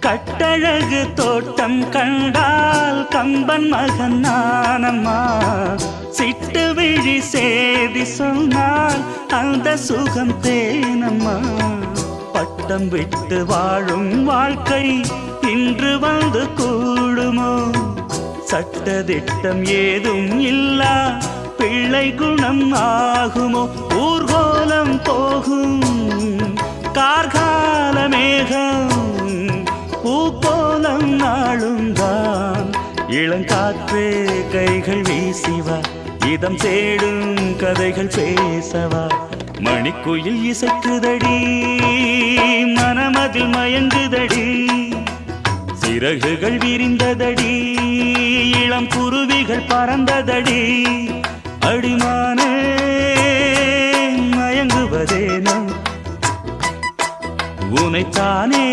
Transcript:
கட்டழகு தோட்டம் கண்டால் கம்பன் மகன் நானம்மா. சிட்டு விழி சேதி சொன்னால் அந்த சுகம் தேனம்மா. பட்டம் விட்டு வாழும் வாழ்க்கை இன்று வந்து கூடுமோ? சட்டதிட்டம் ஏதும் இல்லா பிள்ளை குணம் ஆகுமோ? ஊர்கோலம் போகும் கார்கால மேகம் பூக்கோலம் நாளும் தான். இளங்காற்றே கைகள் வீசிவா, இதம் தேடும் கதைகள் பேசவா. மணிக்குயில் இசைக்குதடி, மனமதில் மயங்குதடி. சிறகுகள் விரிந்ததடி, இளம் குருவிகள் பறந்ததடி. அடிமானே மயங்குவதேனோ உனைத்தானே